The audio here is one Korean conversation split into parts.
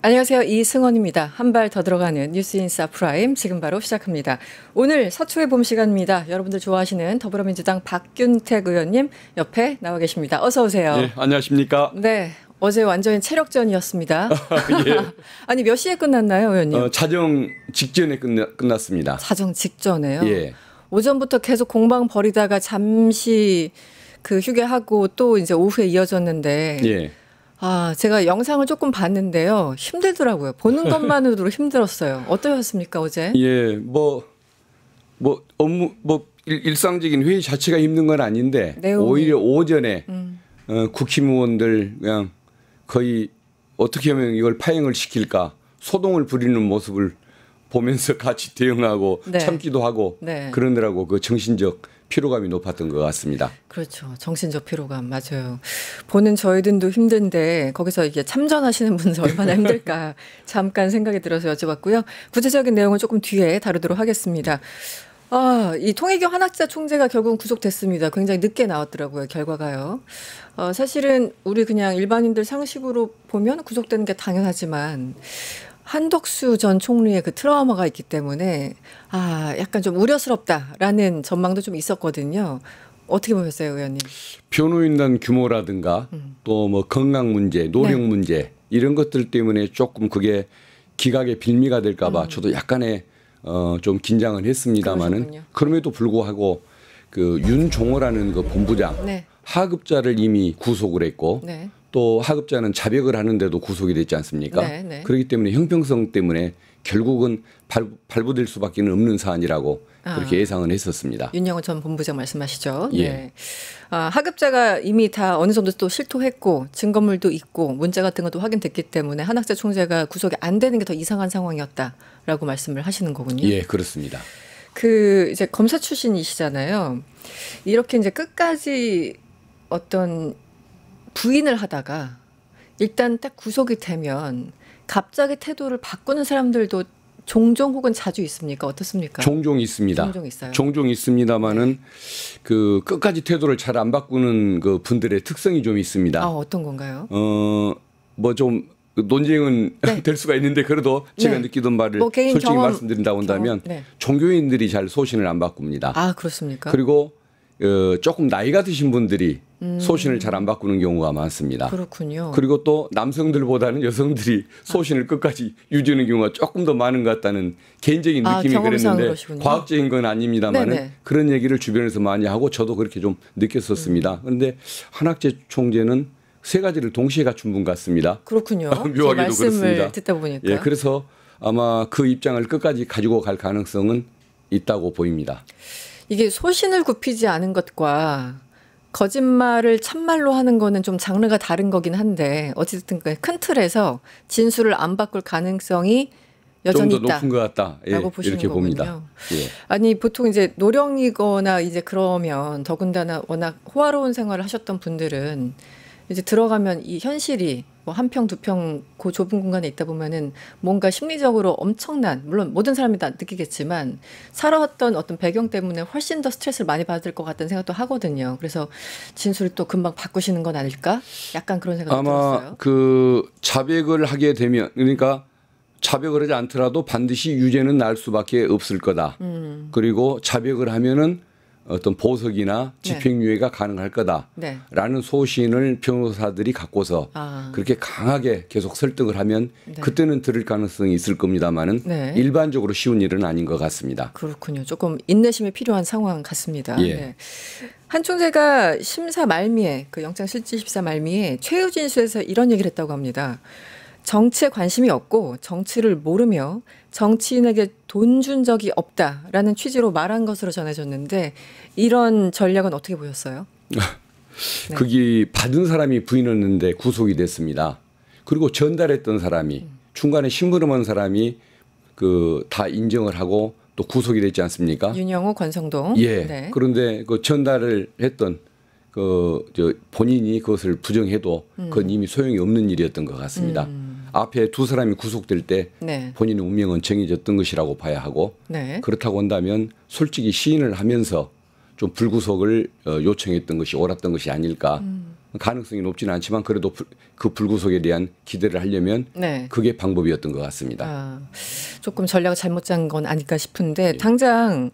안녕하세요. 이승원입니다. 한 발 더 들어가는 뉴스인사 프라임 지금 바로 시작합니다. 오늘 서초의 봄 시간입니다. 여러분들 좋아하시는 더불어민주당 박균택 의원님 옆에 나와 계십니다. 어서 오세요. 네, 안녕하십니까? 네, 어제 완전히 체력전이었습니다. 예. 아니 몇 시에 끝났나요, 의원님? 자정 직전에 끝났습니다. 자정 직전에요? 예. 오전부터 계속 공방 벌이다가 잠시 그 휴게하고 또 이제 오후에 이어졌는데 예. 아, 제가 영상을 조금 봤는데요. 힘들더라고요. 보는 것만으로도 힘들었어요. 어떠셨습니까, 어제? 예, 업무, 일상적인 회의 자체가 힘든 건 아닌데, 내용이. 오히려 오전에, 국힘의원들 그냥 거의 어떻게 하면 이걸 파행을 시킬까, 소동을 부리는 모습을 보면서 같이 대응하고 네. 참기도 하고 네. 그러느라고 그 정신적 피로감이 높았던 것 같습니다. 그렇죠. 정신적 피로감. 맞아요. 보는 저희들도 힘든데 거기서 이게 참전하시는 분들 얼마나 힘들까 잠깐 생각이 들어서 여쭤봤고요. 구체적인 내용은 조금 뒤에 다루도록 하겠습니다. 아, 이 통일교 한학자 총재가 결국은 구속됐습니다. 굉장히 늦게 나왔더라고요, 결과가요. 사실은 우리 그냥 일반인들 상식으로 보면 구속되는 게 당연하지만 한덕수 전 총리의 그 트라우마가 있기 때문에 아, 약간 좀 우려스럽다라는 전망도 좀 있었거든요. 어떻게 보셨어요, 의원님? 변호인단 규모라든가 또 뭐 건강 문제, 노령 네. 문제 이런 것들 때문에 조금 그게 기각의 빌미가 될까 봐 저도 약간의 좀 긴장을 했습니다마는 그러셨군요. 그럼에도 불구하고 그 윤종호라는 그 본부장 네. 하급자를 이미 구속을 했고 네. 또 하급자는 자백을 하는데도 구속이 됐지 않습니까? 네, 네. 그렇기 때문에 형평성 때문에 결국은 발부될 수밖에 없는 사안이라고 그렇게 예상은 했었습니다. 윤영호 전 본부장 말씀하시죠. 예. 네. 아, 하급자가 이미 다 어느 정도 또 실토했고 증거물도 있고 문자 같은 것도 확인됐기 때문에 한학자 총재가 구속이 안 되는 게 더 이상한 상황이었다라고 말씀을 하시는 거군요. 예, 그렇습니다. 그 이제 검사 출신이시잖아요. 이렇게 이제 끝까지 어떤 부인을 하다가 일단 딱 구속이 되면 갑자기 태도를 바꾸는 사람들도 종종 혹은 자주 있습니까? 어떻습니까? 종종 있습니다. 종종 있어요. 종종 있습니다만은 그 끝까지 태도를 잘 안 바꾸는 그 분들의 특성이 좀 있습니다. 아, 어떤 건가요? 뭐 좀 논쟁은 네. 될 수가 있는데 그래도 제가 네. 느끼던 바를 뭐 개인 솔직히 경험, 말씀드린다고 한다면 네. 종교인들이 잘 소신을 안 바꿉니다. 아, 그렇습니까? 그리고 조금 나이가 드신 분들이 소신을 잘 안 바꾸는 경우가 많습니다. 그렇군요. 그리고 또 남성들보다는 여성들이 소신을 끝까지 유지하는 경우가 조금 더 많은 것 같다는 개인적인 아, 느낌이 경험상 그랬는데 그러시군요. 과학적인 건 아닙니다만 네네. 그런 얘기를 주변에서 많이 하고 저도 그렇게 좀 느꼈었습니다. 그런데 한학재 총재는 세 가지를 동시에 갖춘 분 같습니다. 그렇군요. 제 묘하게도 말씀을 그렇습니다. 듣다 보니까. 예, 그래서 아마 그 입장을 끝까지 가지고 갈 가능성은 있다고 보입니다. 이게 소신을 굽히지 않은 것과 거짓말을 참말로 하는 거는 좀 장르가 다른 거긴 한데 어쨌든 큰 틀에서 진술을 안 바꿀 가능성이 여전히 좀 더 높은 것 같다. 예, 라고 보시는 이렇게 거군요. 봅니다. 예. 아니 보통 이제 노령이거나 이제 그러면 더군다나 워낙 호화로운 생활을 하셨던 분들은 이제 들어가면 이 현실이 뭐 한 평, 두 평 그 좁은 공간에 있다 보면은 뭔가 심리적으로 엄청난, 물론 모든 사람이 다 느끼겠지만 살아왔던 어떤 배경 때문에 훨씬 더 스트레스를 많이 받을 것 같다는 생각도 하거든요. 그래서 진술을 또 금방 바꾸시는 건 아닐까? 약간 그런 생각이 아마 들었어요. 그 자백을 하게 되면 그러니까 자백을 하지 않더라도 반드시 유죄는 날 수밖에 없을 거다. 그리고 자백을 하면은 어떤 보석이나 집행유예가 가능할 네. 거다라는 소신을 변호사들이 갖고서 아. 그렇게 강하게 계속 설득을 하면 네. 그때는 들을 가능성이 있을 겁니다만은 네. 일반적으로 쉬운 일은 아닌 것 같습니다. 그렇군요. 조금 인내심이 필요한 상황 같습니다. 예. 네. 한 총재가 심사 말미에 그 영장 실질 심사 말미에 최후진술에서 이런 얘기를 했다고 합니다. 정치에 관심이 없고 정치를 모르며 정치인에게 돈 준 적이 없다라는 취지로 말한 것으로 전해졌는데 이런 전략은 어떻게 보셨어요? 네. 거기 받은 사람이 부인했는데 구속이 됐습니다. 그리고 전달했던 사람이 중간에 심부름한 사람이 그 다 인정을 하고 또 구속이 됐지 않습니까? 윤영호, 권성동. 예. 네. 그런데 그 전달을 했던 저 본인이 그것을 부정해도 그건 이미 소용이 없는 일이었던 것 같습니다. 앞에 두 사람이 구속될 때 네. 본인의 운명은 정해졌던 것이라고 봐야 하고 네. 그렇다고 한다면 솔직히 시인을 하면서 좀 불구속을 요청했던 것이 옳았던 것이 아닐까 가능성이 높지는 않지만 그래도 그 불구속에 대한 기대를 하려면 네. 그게 방법이었던 것 같습니다. 아, 조금 전략을 잘못 짠 건 아닐까 싶은데 당장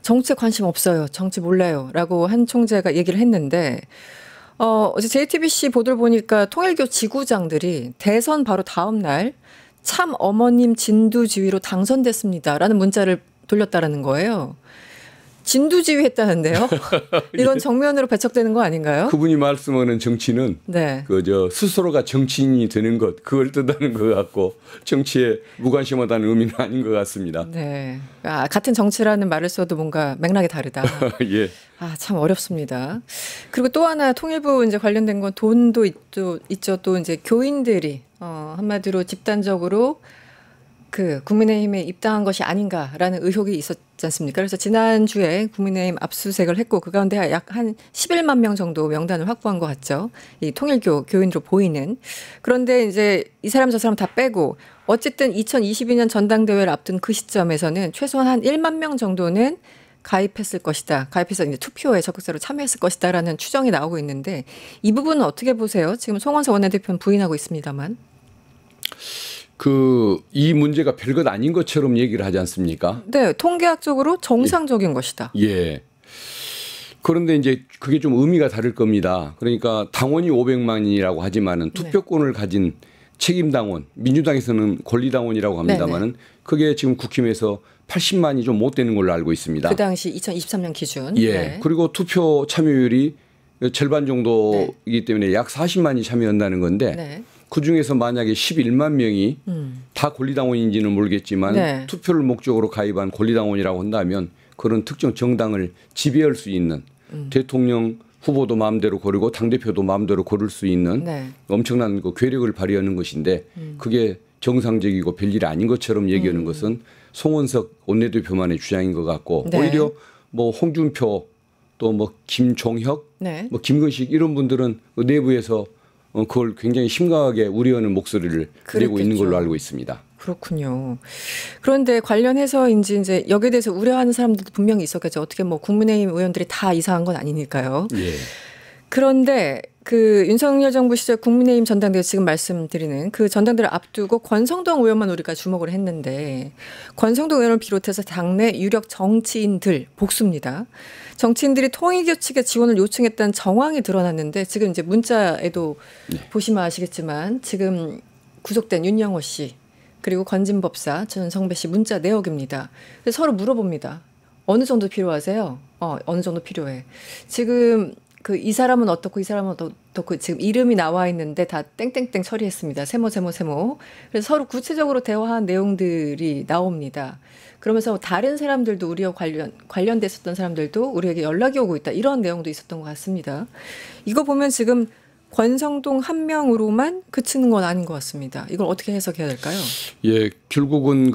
정치에 관심 없어요. 정치 몰라요.라고 한 총재가 얘기를 했는데 어제 JTBC 보도를 보니까 통일교 지구장들이 대선 바로 다음 날 참 어머님 진두지휘로 당선됐습니다라는 문자를 돌렸다라는 거예요. 진두지휘 했다는데요. 이건 정면으로 배척되는 거 아닌가요? 그분이 말씀하는 정치는 네. 스스로가 정치인이 되는 것 그걸 뜻하는 것 같고 정치에 무관심하다는 의미는 아닌 것 같습니다. 네. 같은 정치라는 말을 써도 뭔가 맥락이 다르다. 예. 참 어렵습니다. 그리고 또 하나 통일부 이제 관련된 건 돈도 있죠. 또 이제 교인들이 한마디로 집단적으로 그 국민의힘에 입당한 것이 아닌가라는 의혹이 있었지 않습니까? 그래서 지난주에 국민의힘 압수수색을 했고 그 가운데 약 한 11만 명 정도 명단을 확보한 것 같죠. 이 통일교 교인으로 보이는. 그런데 이제 이 사람 저 사람 다 빼고 어쨌든 2022년 전당대회를 앞둔 그 시점에서는 최소한 한 1만 명 정도는 가입했을 것이다. 가입해서 이제 투표에 적극적으로 참여했을 것이다라는 추정이 나오고 있는데 이 부분은 어떻게 보세요? 지금 송원석 원내대표는 부인하고 있습니다만. 이 문제가 별것 아닌 것처럼 얘기를 하지 않습니까? 네, 통계학적으로 정상적인 것이다. 예. 그런데 이제 그게 좀 의미가 다를 겁니다. 그러니까 당원이 500만이라고 하지만은 투표권을 가진 책임당원, 민주당에서는 권리당원이라고 합니다만은 그게 지금 국힘에서 80만이 좀 못 되는 걸로 알고 있습니다. 그 당시 2023년 기준. 예. 네. 그리고 투표 참여율이 절반 정도이기 때문에 약 40만이 참여한다는 건데 네. 그중에서 만약에 11만 명이 다 권리당원인지는 모르겠지만 투표를 목적으로 가입한 권리당원이라고 한다면 그런 특정 정당을 지배할 수 있는 대통령 후보도 마음대로 고르고 당대표도 마음대로 고를 수 있는 엄청난 그 괴력을 발휘하는 것인데 그게 정상적이고 별일이 아닌 것처럼 얘기하는 것은 송원석 원내대표만의 주장인 것 같고 오히려 뭐 홍준표 또 뭐 김종혁 뭐 김근식 이런 분들은 내부에서 그걸 굉장히 심각하게 우려하는 목소리를 내고 있는 걸로 알고 있습니다. 그렇군요. 그런데 관련해서인지 이제 여기에 대해서 우려하는 사람들도 분명히 있었겠죠. 어떻게 뭐 국민의힘 의원들이 다 이상한 건 아니니까요. 예. 그런데 그 윤석열 정부 시절 국민의힘 전당대회 지금 말씀드리는 그 전당대회를 앞두고 권성동 의원만 우리가 주목을 했는데 권성동 의원을 비롯해서 당내 유력 정치인들 복수입니다. 정치인들이 통일교 측에 지원을 요청했다는 정황이 드러났는데 지금 이제 문자에도 보시면 아시겠지만 지금 구속된 윤영호 씨 그리고 권진법사 전성배 씨 문자 내역입니다. 그래서 서로 물어봅니다. 어느 정도 필요하세요? 어느 정도 필요해. 지금 이 사람은 어떻고 이 사람은 어떻고 지금 이름이 나와 있는데 다 땡땡땡 처리했습니다. 세모. 그래서 서로 구체적으로 대화한 내용들이 나옵니다. 그러면서 다른 사람들도 우리와 관련됐었던 사람들도 우리에게 연락이 오고 있다. 이런 내용도 있었던 것 같습니다. 이거 보면 지금 권성동 한 명으로만 그치는 건 아닌 것 같습니다. 이걸 어떻게 해석해야 될까요? 예, 결국은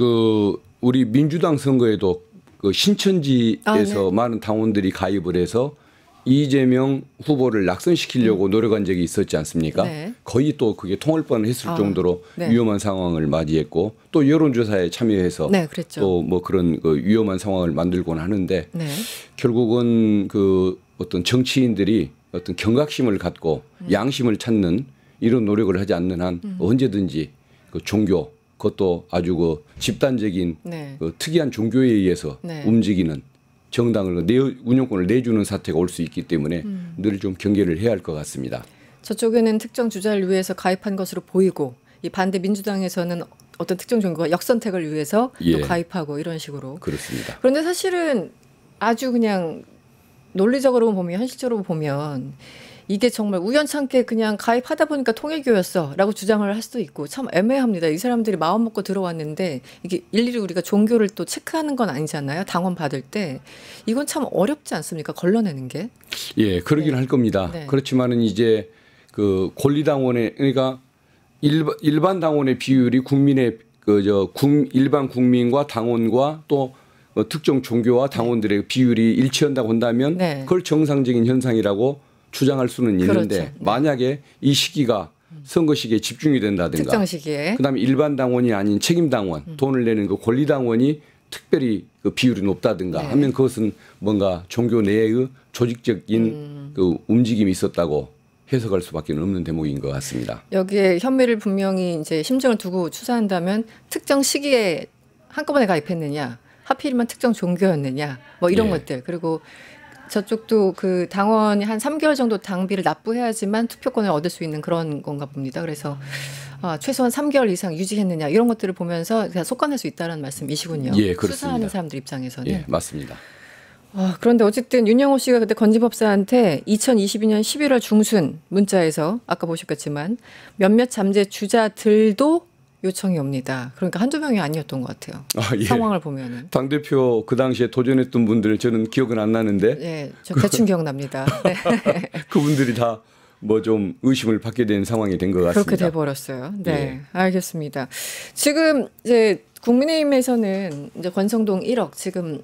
우리 민주당 선거에도 신천지에서 많은 당원들이 가입을 해서 이재명 후보를 낙선시키려고 노력한 적이 있었지 않습니까? 거의 또 그게 통할 뻔했을 정도로 위험한 상황을 맞이했고 또 여론조사에 참여해서 또 뭐 그런 위험한 상황을 만들곤 하는데 결국은 어떤 정치인들이 어떤 경각심을 갖고 양심을 찾는 이런 노력을 하지 않는 한 언제든지 종교 그것도 아주 집단적인 특이한 종교에 의해서 움직이는 정당을 운영권을 내주는 사태가 올 수 있기 때문에 늘 좀 경계를 해야 할 것 같습니다. 저쪽에는 특정 주자를 위해서 가입한 것으로 보이고 이 반대 민주당에서는 어떤 특정 종교가 역선택을 위해서 또 가입하고 이런 식으로. 그렇습니다. 그런데 사실은 아주 그냥 논리적으로 보면 현실적으로 보면 이게 정말 우연찮게 그냥 가입하다 보니까 통일교였어라고 주장을 할 수도 있고 참 애매합니다. 이 사람들이 마음 먹고 들어왔는데 이게 일일이 우리가 종교를 또 체크하는 건 아니잖아요. 당원 받을 때 이건 참 어렵지 않습니까? 걸러내는 게. 예, 그러긴 할 겁니다. 그렇지만은 이제 권리당원의 그러니까 일반 당원의 비율이 국민의 일반 국민과 당원과 또 특정 종교와 당원들의 비율이 일치한다고 한다면 그걸 정상적인 현상이라고 주장할 수는 있는데 만약에 이 시기가 선거 시기에 집중이 된다든가 특정 시기에 그다음에 일반 당원이 아닌 책임 당원 돈을 내는 권리 당원이 특별히 비율이 높다든가 하면 그것은 뭔가 종교 내의 조직적인 움직임이 있었다고 해석할 수밖에 없는 대목인 것 같습니다. 여기에 혐의를 분명히 이제 심증을 두고 수사한다면 특정 시기에 한꺼번에 가입했느냐, 하필이면 특정 종교였느냐, 뭐 이런 예. 것들. 그리고 저쪽도 그 당원이 한 3개월 정도 당비를 납부해야지만 투표권을 얻을 수 있는 그런 건가 봅니다. 그래서 최소한 3개월 이상 유지했느냐 이런 것들을 보면서 그냥 속아낼 수 있다는 말씀이시군요. 예, 그렇습니다. 수사하는 사람들 입장에서는. 예, 맞습니다. 그런데 어쨌든 윤영호 씨가 그때 건지법사한테 2022년 11월 중순 문자에서 아까 보셨겠지만 몇몇 잠재 주자들도 요청이 옵니다. 그러니까 한두 명이 아니었던 것 같아요. 예. 상황을 보면은. 당대표 그 당시에 도전했던 분들 저는 기억은 안 나는데 예, 저 대충 기억납니다. 네. 그분들이 다 뭐 좀 의심을 받게 된 상황이 된 것 같습니다. 그렇게 돼버렸어요. 네, 예. 알겠습니다. 지금 이제 국민의힘에서는 이제 권성동 1억 지금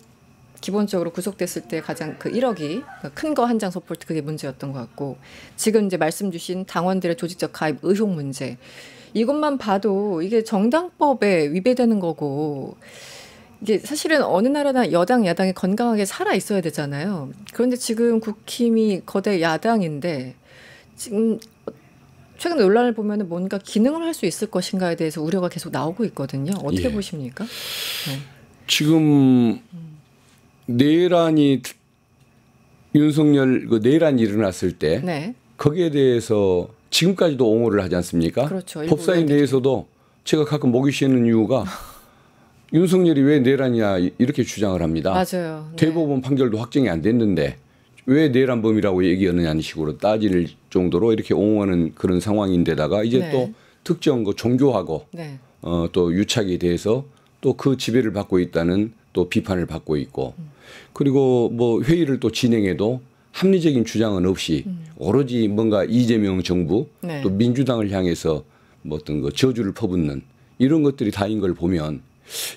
기본적으로 구속됐을 때 가장 그 1억이 큰 거 한 장 소폴트 그게 문제였던 것 같고 지금 이제 말씀 주신 당원들의 조직적 가입 의혹 문제 이것만 봐도 이게 정당법에 위배되는 거고 이게 사실은 어느 나라나 여당 야당이 건강하게 살아 있어야 되잖아요. 그런데 지금 국힘이 거대 야당인데 지금 최근 논란을 보면은 뭔가 기능을 할 수 있을 것인가에 대해서 우려가 계속 나오고 있거든요. 어떻게 예. 보십니까? 네. 지금 내란이 윤석열 그 내란이 일어났을 때 네. 거기에 대해서 지금까지도 옹호를 하지 않습니까? 그렇죠. 일부 법사위 의원들이. 내에서도 제가 가끔 목이 쉬는 이유가 윤석열이 왜 내란이냐 이렇게 주장을 합니다. 맞아요. 네. 대법원 판결도 확정이 안 됐는데 왜 내란범이라고 얘기하느냐는 식으로 따질 정도로 이렇게 옹호하는 그런 상황인데다가 이제 네. 또 특정 그 종교하고 네. 또 유착에 대해서 또 그 지배를 받고 있다는 또 비판을 받고 있고 그리고 뭐 회의를 또 진행해도 합리적인 주장은 없이 오로지 뭔가 이재명 정부 네. 또 민주당을 향해서 뭐 어떤 그 저주를 퍼붓는 이런 것들이 다인 걸 보면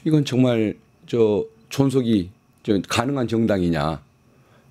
이건 정말 저 존속이 가능한 정당이냐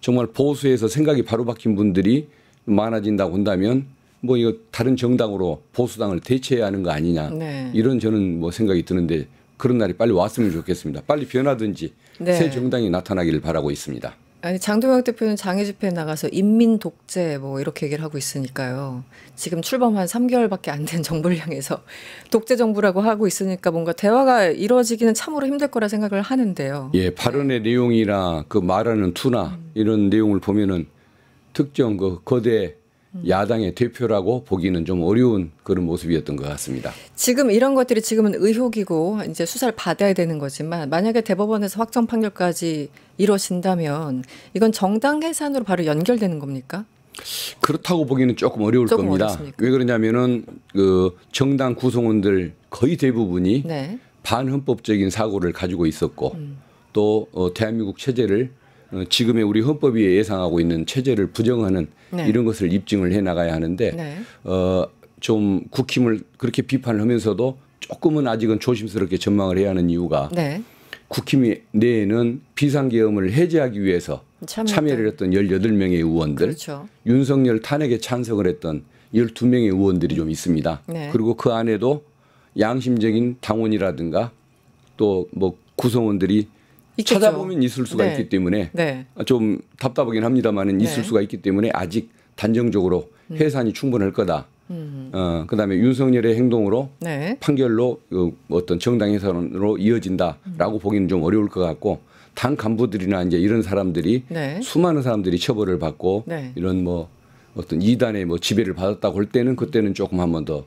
정말 보수에서 생각이 바로 박힌 분들이 많아진다고 한다면 뭐 이거 다른 정당으로 보수당을 대체해야 하는 거 아니냐 네. 이런 저는 뭐 생각이 드는데 그런 날이 빨리 왔으면 좋겠습니다. 빨리 변하든지 네. 새 정당이 나타나기를 바라고 있습니다. 아니 장동혁 대표는 장애 집회에 나가서 인민 독재 뭐 이렇게 얘기를 하고 있으니까요. 지금 출범 한 3개월밖에 안 된 정부를 향해서 독재 정부라고 하고 있으니까 뭔가 대화가 이루어지기는 참으로 힘들 거라 생각을 하는데요. 예, 발언의 내용이나 그 말하는 투나 이런 내용을 보면은 특정 그 거대 야당의 대표라고 보기는 좀 어려운 그런 모습이었던 것 같습니다. 지금 이런 것들이 지금은 의혹이고 이제 수사를 받아야 되는 거지만 만약에 대법원에서 확정 판결까지 이루어진다면 이건 정당 해산으로 바로 연결되는 겁니까? 그렇다고 보기는 조금 어려울 조금 겁니다. 어렵습니까? 왜 그러냐면은 그 정당 구성원들 거의 대부분이 네. 반헌법적인 사고를 가지고 있었고 또 대한민국 체제를 지금의 우리 헌법이 예상하고 있는 체제를 부정하는 네. 이런 것을 입증을 해 나가야 하는데 네. 좀 국힘을 그렇게 비판을 하면서도 조금은 아직은 조심스럽게 전망을 해야 하는 이유가 네. 국힘 내에는 비상계엄을 해제하기 위해서 참여를 했던 18명의 의원들 그렇죠. 윤석열 탄핵에 찬성을 했던 12명의 의원들이 좀 있습니다. 네. 그리고 그 안에도 양심적인 당원이라든가 또 뭐 구성원들이 있겠죠. 찾아보면 있을 수가 네. 있기 때문에 네. 좀 답답하긴 합니다만은 네. 있을 수가 있기 때문에 아직 단정적으로 해산이 충분할 거다. 그다음에 윤석열의 행동으로 네. 판결로 어떤 정당 해산으로 이어진다라고 보기는 좀 어려울 것 같고 당 간부들이나 이제 이런 사람들이 네. 수많은 사람들이 처벌을 받고 네. 이런 뭐 어떤 이단의 뭐 지배를 받았다고 할 때는 그때는 조금 한 번 더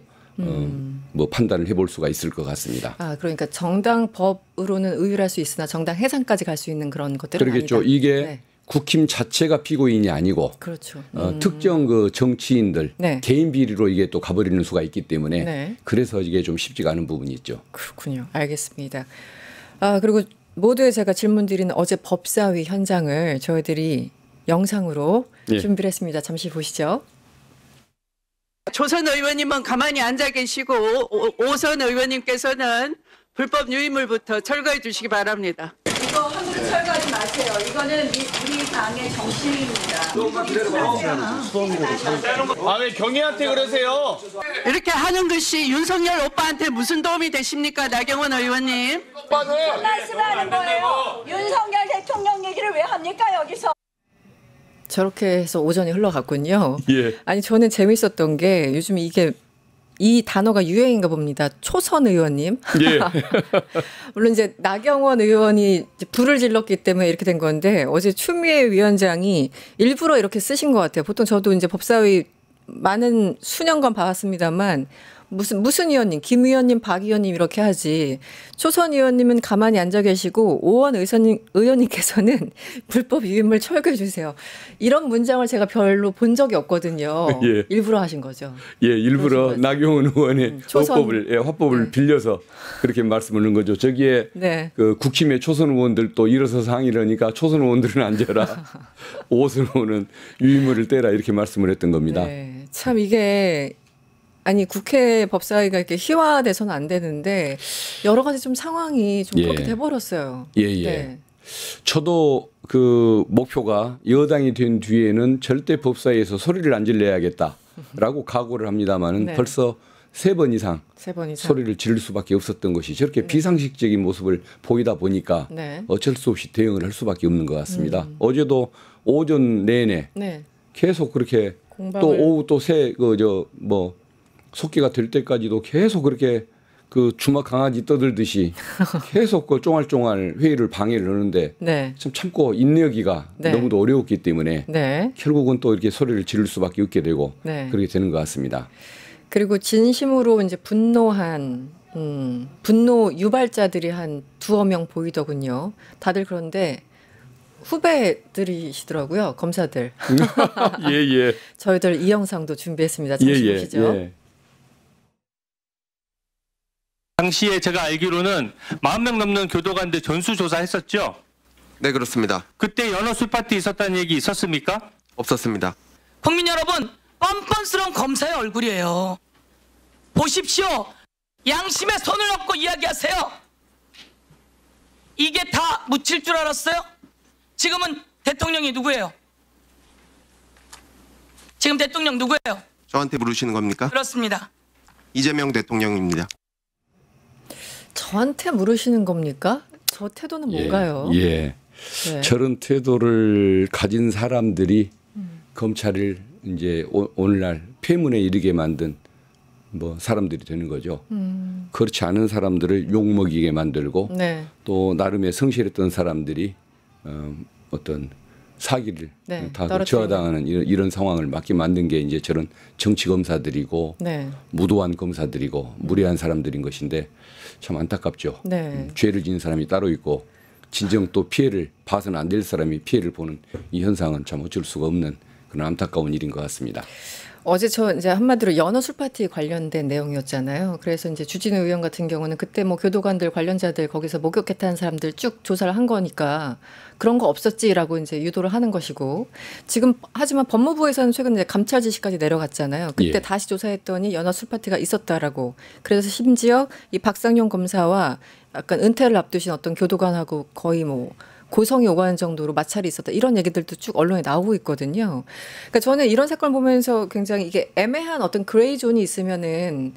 뭐 판단을 해볼 수가 있을 것 같습니다. 아, 그러니까 정당 법으로는 의율할 수 있으나 정당 해산까지 갈 수 있는 그런 것들은 그러겠죠. 아니다. 이게 네. 국힘 자체가 피고인이 아니고 그렇죠. 특정 그 정치인들 네. 개인 비리로 이게 또 가버리는 수가 있기 때문에 네. 그래서 이게 좀 쉽지가 않은 부분이 있죠. 그렇군요. 알겠습니다. 아, 그리고 모두에 제가 질문 드리는 어제 법사위 현장을 저희들이 영상으로 예. 준비를 했습니다. 잠시 보시죠. 조선 의원님은 가만히 앉아 계시고 오선 의원님께서는 불법 유인물부터 철거해 주시기 바랍니다. 이거 함부로 철거하지 마세요. 이거는 우리 당의 정신입니다. 아, 왜 경희한테 그러세요? 이렇게 하는 것이 윤석열 오빠한테 무슨 도움이 되십니까, 나경원 의원님? 말씀하는 거예요. 윤석열 대통령 얘기를 왜 합니까 여기서? 저렇게 해서 오전이 흘러갔군요. 예. 아니 저는 재밌었던 게 요즘 이게 이 단어가 유행인가 봅니다. 초선 의원님. 예. 물론 이제 나경원 의원이 이제 불을 질렀기 때문에 이렇게 된 건데 어제 추미애 위원장이 일부러 이렇게 쓰신 것 같아요. 보통 저도 이제 법사위 많은 수년간 봐왔습니다만 무슨 의원님, 김 의원님, 박 의원님 이렇게 하지. 초선 의원님은 가만히 앉아 계시고 오원 의원님께서는 불법 유인물 철거해 주세요. 이런 문장을 제가 별로 본 적이 없거든요. 예. 일부러 하신 거죠. 예, 일부러 나경원 의원의 화법을 네. 빌려서 그렇게 말씀을 하는 거죠. 저기에 네. 그 국힘의 초선 의원들도 일어서서 항의를 하니까 초선 의원들은 앉아라. 오선 의원은 유인물을 떼라 이렇게 말씀을 했던 겁니다. 네. 참 이게 아니 국회 법사위가 이렇게 희화돼서는 안 되는데 여러 가지 좀 상황이 좀 그렇게 돼버렸어요. 예, 예. 네. 저도 그 목표가 여당이 된 뒤에는 절대 법사위에서 소리를 안 질러야겠다라고 각오를 합니다만은 네. 벌써 3번 이상 세 번 이상. 소리를 지를 수밖에 없었던 것이 저렇게 비상식적인 모습을 보이다 보니까 네. 어쩔 수 없이 대응을 할 수밖에 없는 것 같습니다. 어제도 오전 내내 네. 계속 그렇게 공방을. 또 오후 또 속기가 될 때까지도 계속 그렇게 그 주막 강아지 떠들듯이 계속 그 쫑알쫑알 회의를 방해를 하는데 네. 참 참고 인내하기가 네. 너무도 어려웠기 때문에 네. 결국은 또 이렇게 소리를 지를 수밖에 없게 되고 네. 그렇게 되는 것 같습니다. 그리고 진심으로 이제 분노한 분노 유발자들이 한 2명 보이더군요. 다들 그런데 후배들이시더라고요. 검사들. 예, 예. 저희들 이 영상도 준비했습니다. 잠시 보시죠. 예. 당시에 제가 알기로는 40명 넘는 교도관들 전수조사했었죠? 네, 그렇습니다. 그때 연어 술파티 있었다는 얘기 있었습니까? 없었습니다. 국민 여러분, 뻔뻔스러운 검사의 얼굴이에요. 보십시오. 양심에 손을 얹고 이야기하세요. 이게 다 묻힐 줄 알았어요? 지금은 대통령이 누구예요? 지금 대통령 누구예요? 저한테 물으시는 겁니까? 그렇습니다. 이재명 대통령입니다. 저한테 물으시는 겁니까? 저 태도는 뭔가요? 예. 네. 저런 태도를 가진 사람들이 검찰을 이제 오늘날 폐문에 이르게 만든 뭐 사람들이 되는 거죠. 그렇지 않은 사람들을 욕먹이게 만들고 네. 또 나름의 성실했던 사람들이 어떤 사기를 네, 다 떨어뜨리는. 저하당하는 이런 상황을 맞게 만든 게 이제 저런 정치 검사들이고 네. 무도한 검사들이고 무례한 사람들인 것인데 참 안타깝죠. 네. 죄를 지은 사람이 따로 있고 진정 또 피해를 봐서는 안 될 사람이 피해를 보는 이 현상은 참 어쩔 수가 없는 그런 안타까운 일인 것 같습니다. 어제 저 이제 한마디로 연어 술파티 관련된 내용이었잖아요. 그래서 이제 주진우 의원 같은 경우는 그때 뭐 교도관들 관련자들 거기서 목욕했다는 사람들 쭉 조사를 한 거니까 그런 거 없었지라고 이제 유도를 하는 것이고 지금 하지만 법무부에서는 최근 이제 감찰 지시까지 내려갔잖아요. 그때 예. 다시 조사했더니 연어 술파티가 있었다라고. 그래서 심지어 이 박상용 검사와 약간 은퇴를 앞두신 어떤 교도관하고 거의 뭐 고성이 오가는 정도로 마찰이 있었다. 이런 얘기들도 쭉 언론에 나오고 있거든요. 그러니까 저는 이런 사건을 보면서 굉장히 이게 애매한 어떤 그레이 존이 있으면은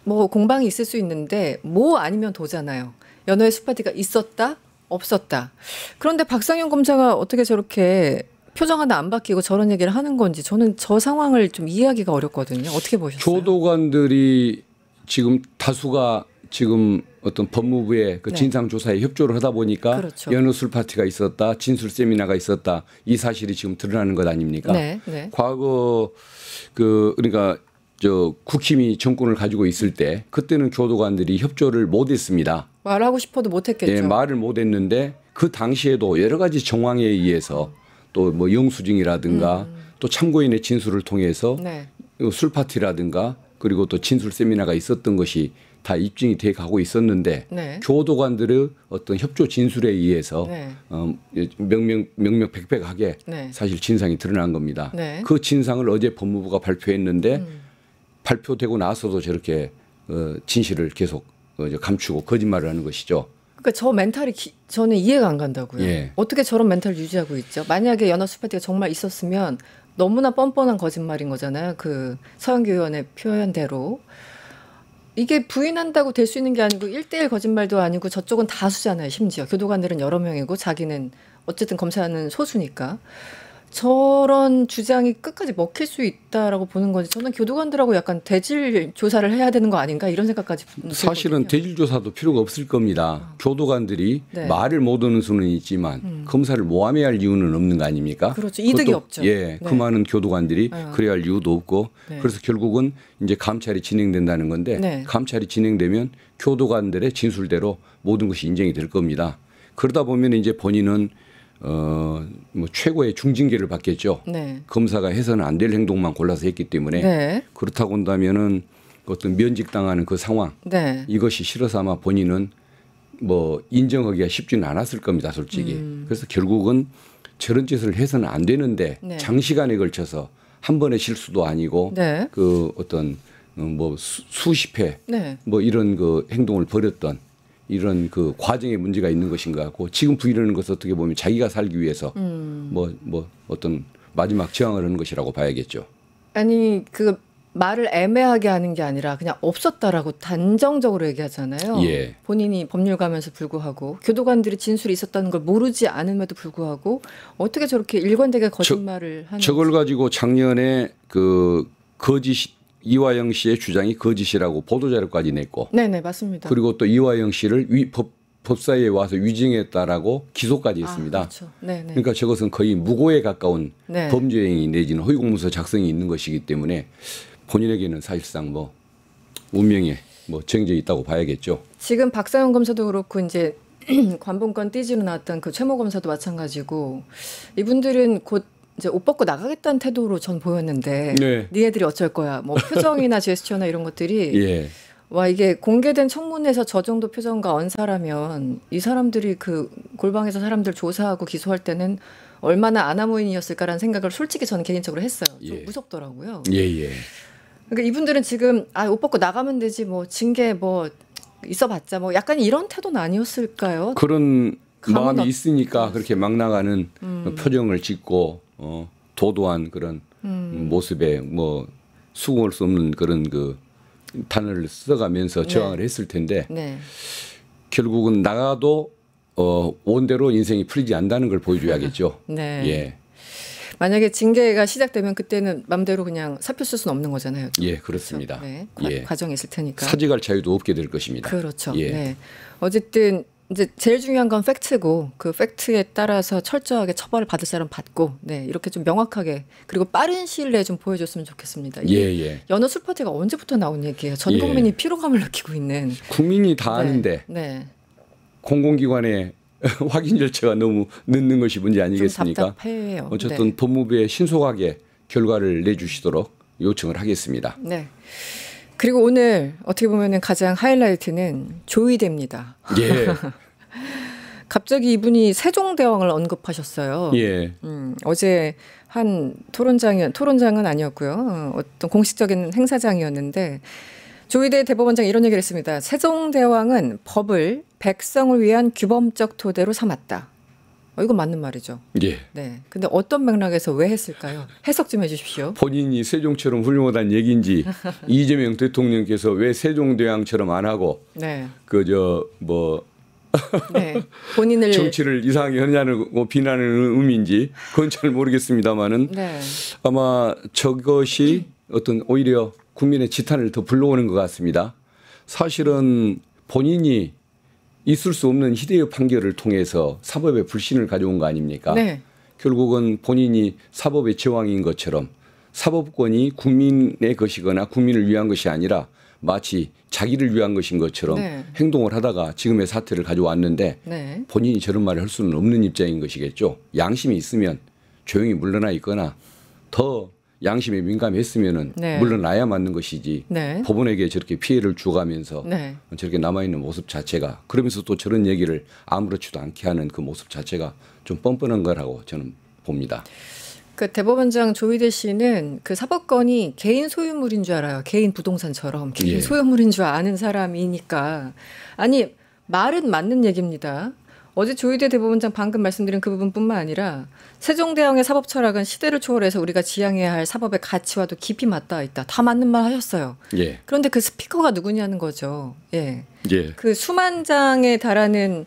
뭐 공방이 있을 수 있는데 뭐 아니면 도잖아요. 연어의 술파티가 있었다, 없었다. 그런데 박상현 검사가 어떻게 저렇게 표정 하나 안 바뀌고 저런 얘기를 하는 건지 저는 저 상황을 좀 이해하기가 어렵거든요. 어떻게 보셨어요? 교도관들이 지금 다수가 지금 어떤 법무부의 그 네. 진상조사에 협조를 하다 보니까 그렇죠. 연어 술 파티가 있었다, 진술 세미나가 있었다 이 사실이 지금 드러나는 것 아닙니까? 네, 네. 과거 그러니까 저 국힘이 정권을 가지고 있을 때 그때는 교도관들이 협조를 못했습니다. 말하고 싶어도 못했겠죠. 예, 말을 못했는데 그 당시에도 여러 가지 정황에 의해서 또 뭐 영수증이라든가 또 참고인의 진술을 통해서 네. 술 파티라든가 그리고 또 진술 세미나가 있었던 것이 다 입증이 돼 가고 있었는데 네. 교도관들의 어떤 협조 진술에 의해서 네. 명명백백하게 네. 사실 진상이 드러난 겁니다. 네. 그 진상을 어제 법무부가 발표했는데 발표되고 나서도 저렇게 진실을 계속 감추고 거짓말을 하는 것이죠. 그러니까 저 멘탈이 저는 이해가 안 간다고요. 예. 어떻게 저런 멘탈을 유지하고 있죠? 만약에 연어 술파티가 정말 있었으면 너무나 뻔뻔한 거짓말인 거잖아요. 그 서영교 의원의 표현대로. 이게 부인한다고 될 수 있는 게 아니고 1대1 거짓말도 아니고 저쪽은 다수잖아요. 심지어 교도관들은 여러 명이고 자기는 어쨌든 검사는 소수니까. 저런 주장이 끝까지 먹힐 수 있다라고 보는 건지 저는 교도관들하고 약간 대질 조사를 해야 되는 거 아닌가 이런 생각까지 사실은 들거든요. 대질 조사도 필요가 없을 겁니다. 교도관들이 네. 말을 못 얻는 수는 있지만 검사를 모함해야 할 이유는 없는 거 아닙니까? 그렇죠. 이득이 그것도- 없죠. 예, 네. 그 많은 교도관들이 그래야 할 이유도 없고 네. 그래서 결국은 이제 감찰이 진행된다는 건데 네. 감찰이 진행되면 교도관들의 진술대로 모든 것이 인정이 될 겁니다. 그러다 보면 이제 본인은 뭐 최고의 중징계를 받겠죠. 네. 검사가 해서는 안 될 행동만 골라서 했기 때문에 네. 그렇다고 한다면은 어떤 면직당하는 그 상황 네. 이것이 싫어서 아마 본인은 뭐 인정하기가 쉽지는 않았을 겁니다, 솔직히. 그래서 결국은 저런 짓을 해서는 안 되는데 네. 장시간에 걸쳐서 한 번의 실수도 아니고 네. 그 어떤 뭐 수십 회 네. 뭐 이런 그 행동을 벌였던 이런 그 과정에 문제가 있는 것인 것 같고 지금 부인하는 것은 어떻게 보면 자기가 살기 위해서 뭐 어떤 마지막 저항을 하는 것이라고 봐야겠죠. 아니 그 말을 애매하게 하는 게 아니라 그냥 없었다라고 단정적으로 얘기하잖아요. 예. 본인이 법률가면서 불구하고 교도관들이 진술이 있었다는 걸 모르지 않음에도 불구하고 어떻게 저렇게 일관되게 거짓말을 하는지. 저걸 가지고 작년에 그 거짓 이화영 씨의 주장이 거짓이라고 보도자료까지 냈고 네네 맞습니다. 그리고 또 이화영 씨를 법사위에 와서 위증했다라고 기소까지 했습니다. 그렇죠. 네네. 그러니까 저것은 거의 무고에 가까운 네. 범죄 행위 내지는 허위공문서 작성이 있는 것이기 때문에 본인에게는 사실상 뭐 운명에 뭐 정적이 있다고 봐야겠죠. 지금 박사영 검사도 그렇고 이제 관본권 띠지로 나왔던 그 최모 검사도 마찬가지고 이분들은 곧 이제 옷 벗고 나가겠다는 태도로 전 보였는데 네. 니네들이 어쩔 거야. 뭐 표정이나 제스처나 이런 것들이 예. 와 이게 공개된 청문회에서 저 정도 표정과 언사라면 이 사람들이 그 골방에서 사람들 조사하고 기소할 때는 얼마나 아나무인이었을까라는 생각을 솔직히 저는 개인적으로 했어요. 좀 예. 무섭더라고요. 예. 그러니까 이분들은 지금 옷 벗고 나가면 되지 뭐 징계 뭐 있어봤자 뭐 약간 이런 태도는 아니었을까요? 그런 감은 마음이 없- 있으니까 그렇게 막 나가는 표정을 짓고 도도한 그런 모습에 뭐 수긍할 수 없는 그런 그 단어를 써가면서 저항을 했을 텐데 네. 결국은 나가도 원대로 인생이 풀리지 않는다는 걸 보여줘야겠죠. 네. 예, 만약에 징계가 시작되면 그때는 맘대로 그냥 사표 쓸 수는 없는 거잖아요. 또. 예, 그렇습니다. 네. 예. 과정이 있을 테니까. 사직할 자유도 없게 될 것입니다. 그렇죠. 예. 네. 어쨌든 이제 제일 중요한 건 팩트고 그 팩트에 따라서 철저하게 처벌을 받을 사람 받고 네 이렇게 좀 명확하게 그리고 빠른 시일 내에 좀 보여줬으면 좋겠습니다. 예, 이 예. 연어 술파티가 언제부터 나온 얘기예요? 전 예. 국민이 피로감을 느끼고 있는. 국민이 다 아는데 네. 공공기관의 확인 절차가 너무 늦는 것이 문제 좀 아니겠습니까? 답답해요. 어쨌든 네. 법무부에 신속하게 결과를 내주시도록 요청을 하겠습니다. 네. 그리고 오늘 어떻게 보면은 가장 하이라이트는 조의대입니다. 예, 갑자기 이분이 세종대왕을 언급하셨어요. 예, 어제 한 토론장은 아니었고요. 어떤 공식적인 행사장이었는데 조의대 대법원장이 이런 얘기를 했습니다. 세종대왕은 법을 백성을 위한 규범적 토대로 삼았다. 이거 맞는 말이죠. 예. 네. 근데 어떤 맥락에서 왜 했을까요? 해석 좀 해주십시오. 본인이 세종처럼 훌륭하다는 얘기인지 이재명 대통령께서 왜 세종대왕처럼 안 하고 네. 네. 본인을 정치를 이상하게 하느냐는 비난하는 의미인지 그건 잘 모르겠습니다만은 네. 아마 저것이 어떤 오히려 국민의 지탄을 더 불러오는 것 같습니다. 사실은 본인이 있을 수 없는 희대의 판결을 통해서 사법의 불신을 가져온 거 아닙니까? 네. 결국은 본인이 사법의 제왕인 것처럼 사법권이 국민의 것이거나 국민을 위한 것이 아니라 마치 자기를 위한 것인 것처럼 네. 행동을 하다가 지금의 사태를 가져왔는데 네. 본인이 저런 말을 할 수는 없는 입장인 것이겠죠. 양심이 있으면 조용히 물러나 있거나 더 양심에 민감했으면은 네. 물러나야 맞는 것이지 네. 법원에게 저렇게 피해를 주가면서 네. 저렇게 남아있는 모습 자체가 그러면서 또 저런 얘기를 아무렇지도 않게 하는 그 모습 자체가 좀 뻔뻔한 거라고 저는 봅니다. 그 대법원장 조의대 씨는 그 사법권이 개인 소유물인 줄 알아요. 개인 부동산처럼 개인 예. 소유물인 줄 아는 사람이니까. 아니 말은 맞는 얘기입니다. 어제 조의대 대법원장 방금 말씀드린 그 부분뿐만 아니라 세종대왕의 사법 철학은 시대를 초월해서 우리가 지향해야 할 사법의 가치와도 깊이 맞닿아 있다. 다 맞는 말 하셨어요. 예. 그런데 그 스피커가 누구냐는 거죠. 예. 예. 그 수만 장에 달하는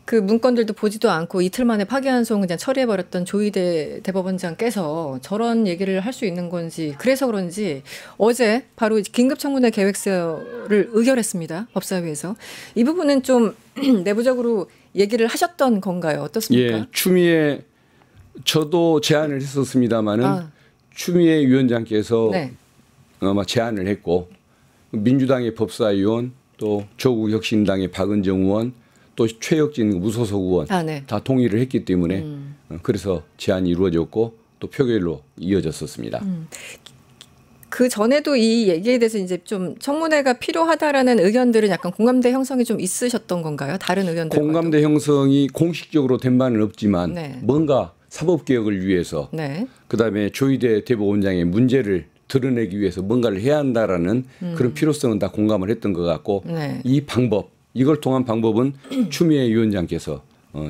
그 문건들도 보지도 않고 이틀 만에 파기환송 그냥 처리해버렸던 조희대 대법원장께서 저런 얘기를 할 수 있는 건지 그래서 그런지 어제 바로 긴급청문회 계획서를 의결했습니다. 법사위에서. 이 부분은 좀 내부적으로 얘기를 하셨던 건가요? 어떻습니까? 예, 추미애 저도 제안을 했었습니다마는 추미애 위원장께서 네. 아마 제안을 했고 민주당의 법사위원 또 조국혁신당의 박은정 의원 또 최혁진 무소속 의원 네. 다 동의를 했기 때문에 그래서 제안이 이루어졌고 또 표결로 이어졌었습니다. 그 전에도 이 얘기에 대해서 이제 좀 청문회가 필요하다라는 의견들은 약간 공감대 형성이 좀 있으셨던 건가요? 다른 의견들 공감대 형성이 공식적으로 된 바는 없지만 네. 뭔가 사법개혁을 위해서 네. 그다음에 조희대 대법원장의 문제를 드러내기 위해서 뭔가를 해야 한다라는 그런 필요성은 다 공감을 했던 것 같고 네. 이 방법 이걸 통한 방법은 추미애 위원장께서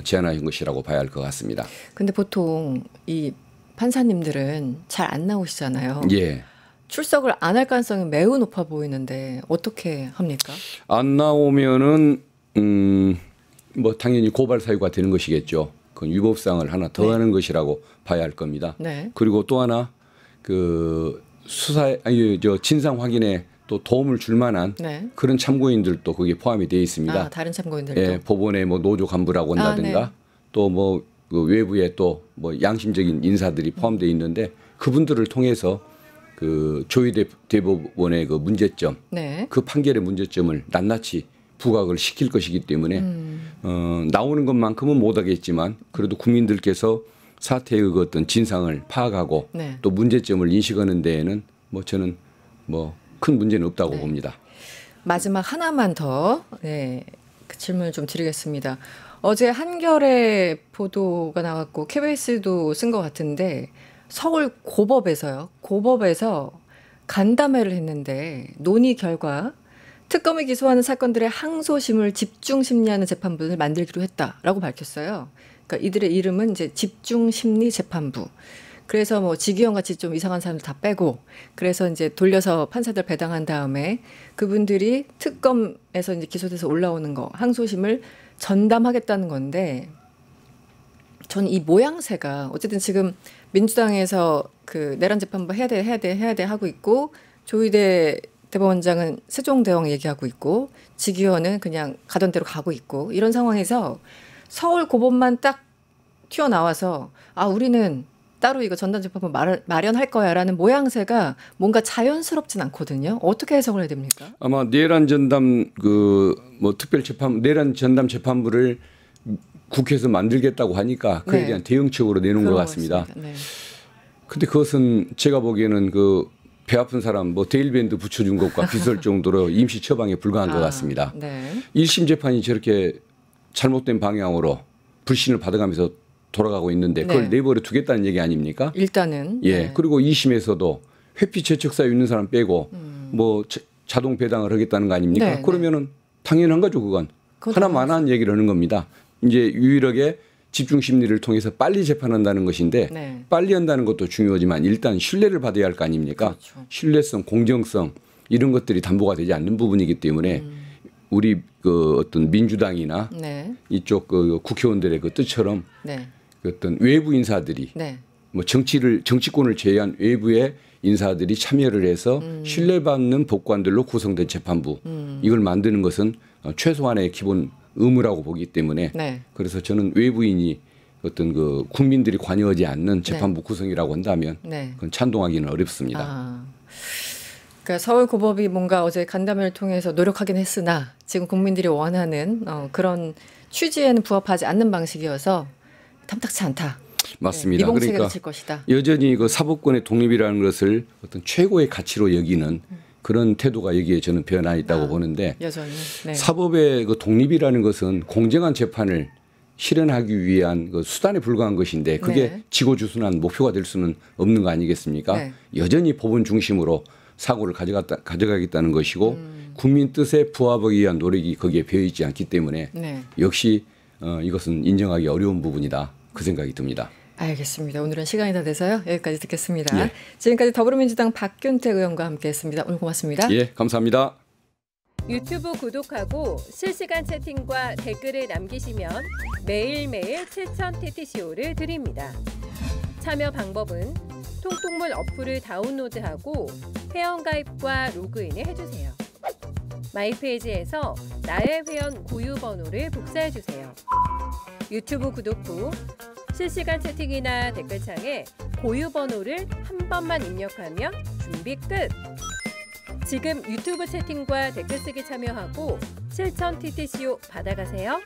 제안하신 것이라고 봐야 할 것 같습니다. 근데 보통 이 판사님들은 잘 안 나오시잖아요. 예. 출석을 안 할 가능성이 매우 높아 보이는데 어떻게 합니까? 안 나오면은 뭐 당연히 고발 사유가 되는 것이겠죠. 그 위법사항을 하나 더 하는 것이라고 봐야 할 겁니다. 네. 그리고 또 하나 그 진상 확인에 또 도움을 줄 만한 네. 그런 참고인들도 거기에 포함이 되어 있습니다. 다른 참고인들도. 예, 법원에 뭐 노조 간부라고 온다든가 네. 또 뭐 그 외부에 또 뭐 양심적인 인사들이 포함되어 있는데 그분들을 통해서 그 조희대 대법원의 그 문제점, 네. 그 판결의 문제점을 낱낱이 부각을 시킬 것이기 때문에 나오는 것만큼은 못하겠지만 그래도 국민들께서 사태의 그 어떤 진상을 파악하고 네. 또 문제점을 인식하는 데에는 뭐 저는 뭐 큰 문제는 없다고 네. 봅니다. 마지막 하나만 더 네, 그 질문을 좀 드리겠습니다. 어제 한겨레 보도가 나왔고 KBS도 쓴 것 같은데 서울 고법에서요. 고법에서 간담회를 했는데 논의 결과 특검이 기소하는 사건들의 항소심을 집중 심리하는 재판부를 만들기로 했다라고 밝혔어요. 그러니까 이들의 이름은 이제 집중심리재판부. 그래서 뭐 지기현 같이 좀 이상한 사람들 다 빼고 그래서 이제 돌려서 판사들 배당한 다음에 그분들이 특검에서 이제 기소돼서 올라오는 거 항소심을 전담하겠다는 건데 전 이 모양새가 어쨌든 지금 민주당에서 그 내란 재판부 해야 돼 하고 있고 조희대 대법원장은 세종대왕 얘기하고 있고 지기현은 그냥 가던 대로 가고 있고 이런 상황에서 서울 고법만 딱 튀어나와서 우리는 따로 이거 전담재판부 마련할 거야라는 모양새가 뭔가 자연스럽진 않거든요. 어떻게 해석을 해야 됩니까? 아마 내란 전담 특별 재판 내란 전담 재판부를 국회에서 만들겠다고 하니까 그에 대한 대응책으로 내놓은 것 같습니다. 네. 근데 그것은 제가 보기에는 그 배 아픈 사람 데일밴드 붙여준 것과 비슷할 정도로 임시 처방에 불과한 것 같습니다. 네. 1심 재판이 저렇게 잘못된 방향으로 불신을 받아가면서 돌아가고 있는데 그걸 내버려 두겠다는 얘기 아닙니까? 일단은. 예. 네. 그리고 2심에서도 회피 죄책사유 있는 사람 빼고 뭐 자동 배당을 하겠다는 거 아닙니까? 네, 그러면은 당연한 거죠, 그건. 하나만한 얘기를 하는 겁니다. 이제 유일하게 집중 심리를 통해서 빨리 재판한다는 것인데 네. 빨리 한다는 것도 중요하지만 일단 신뢰를 받아야 할 거 아닙니까? 그렇죠. 신뢰성, 공정성 이런 것들이 담보가 되지 않는 부분이기 때문에 우리 그 어떤 민주당이나 네. 이쪽 그 국회의원들의 그 뜻처럼 네. 그 어떤 외부 인사들이 네. 뭐 정치권을 제외한 외부의 인사들이 참여를 해서 신뢰받는 법관들로 구성된 재판부 이걸 만드는 것은 최소한의 기본 의무라고 보기 때문에 네. 그래서 저는 외부인이 어떤 그 국민들이 관여하지 않는 재판부 구성이라고 한다면 네. 그건 찬동하기는 어렵습니다. 그러니까 서울 고법이 뭔가 어제 간담회를 통해서 노력하긴 했으나 지금 국민들이 원하는 그런 취지에는 부합하지 않는 방식이어서 탐탁치 않다. 맞습니다. 네, 미봉책에 그러니까 그칠 것이다. 여전히 그 사법권의 독립이라는 것을 어떤 최고의 가치로 여기는 그런 태도가 여기에 저는 변화 있다고 보는데 여전히. 네. 사법의 그 독립이라는 것은 공정한 재판을 실현하기 위한 그 수단에 불과한 것인데 그게 지고주순한 목표가 될 수는 없는 거 아니겠습니까? 네. 여전히 법원 중심으로 사고를 가져가겠다는 것이고 국민 뜻에 부합하기 위한 노력이 거기에 배어 있지 않기 때문에 역시 이것은 인정하기 어려운 부분이다. 그 생각이 듭니다. 알겠습니다. 오늘은 시간이 다 돼서요. 여기까지 듣겠습니다. 예. 지금까지 더불어민주당 박균택 의원과 함께했습니다. 오늘 고맙습니다. 예, 감사합니다. 유튜브 구독하고 실시간 채팅과 댓글을 남기시면 매일매일 7000TTCO를 드립니다. 참여 방법은 통통물 어플을 다운로드하고 회원가입과 로그인을 해주세요. 마이페이지에서 나의 회원 고유 번호를 복사해주세요. 유튜브 구독 후 실시간 채팅이나 댓글창에 고유 번호를 한 번만 입력하면 준비 끝! 지금 유튜브 채팅과 댓글 쓰기 참여하고 7000TTCO 받아가세요.